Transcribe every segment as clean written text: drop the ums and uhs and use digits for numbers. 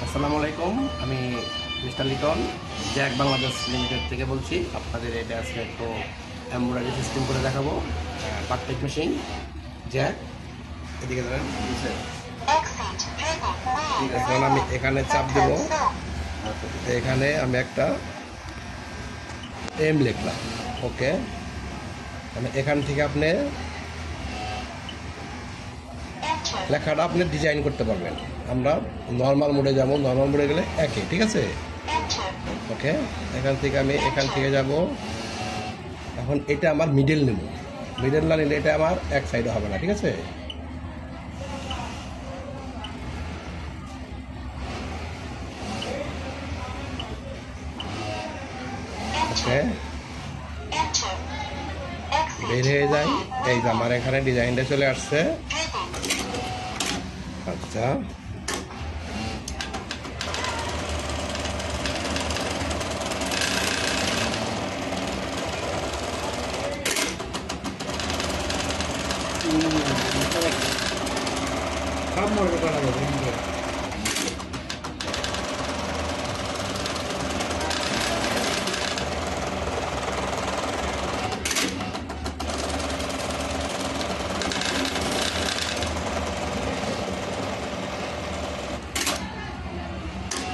আসসালামু আলাইকুম। আমি mister Liton Jack Bangladesh limited থেকে বলছি। আপনাদের এটা আজকে একটু এমব্রয়ডারি সিস্টেম করে দেখাবো। বাটটেক মেশিন জ্যাক, এদিকে ধরেন। এখন আমি এখানে চাপ দেব, এখানে আমি একটা এম লিখলাম। ওকে, মানে এখান থেকে আপনি লেখাটা আপনি ডিজাইন করতে পারবেন। আমরা নর্মাল মোডে যাব, নর্মাল মোডে গেলে একই, ঠিক আছে। ওকে, এখান থেকে আমি এখান থেকে যাব। এখন এটা আমার মিডল নেব, মিডল না নিলে এটা আমার এক সাইডে হবে না, ঠিক আছে। ওকে, বের হয়ে যায়। এই যে আমার এখানে ডিজাইনটা চলে আসছে। আচ্ছা,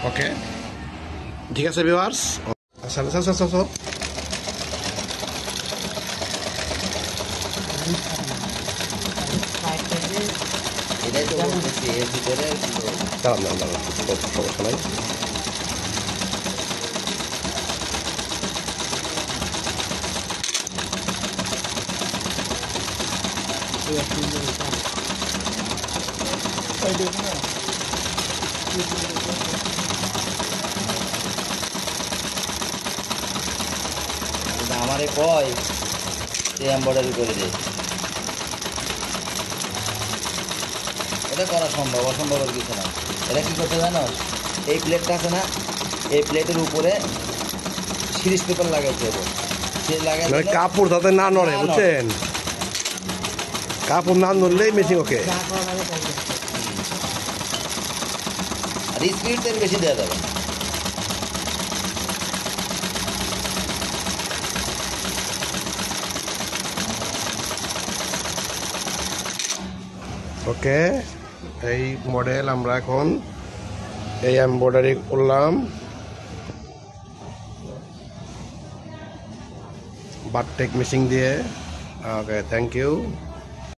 ওকে, ঠিক আছে ভিউয়ার্স। আচ্ছা আচ্ছা আচ্ছা আচ্ছা, এটাই তো বলতেছি এর ভিতরে দাঁড়ান দাঁড়ান, সমস্যা নাই। আমারে কয় সে এমব্রয়ডারি করে দেয়। এটা করা সম্ভব, অসম্ভবের কিছু না। এটা কি করতে জানো, এই প্লেটটা আছে না, এই প্লেটের উপরে সিরিজ পেপার লাগাইতে হবে। সে লাগাই কাপড় যাতে না নড়ে, বুঝছেন। কাপড় না নড়লেই মেশিন ওকে। আর স্পিড তেল বেশি দেওয়া যাবে না। ওকে, এই মডেল আমরা এখন এই এমব্রয়ডারি করলাম বাটটেক মেশিন দিয়ে। ওকে, থ্যাংক ইউ।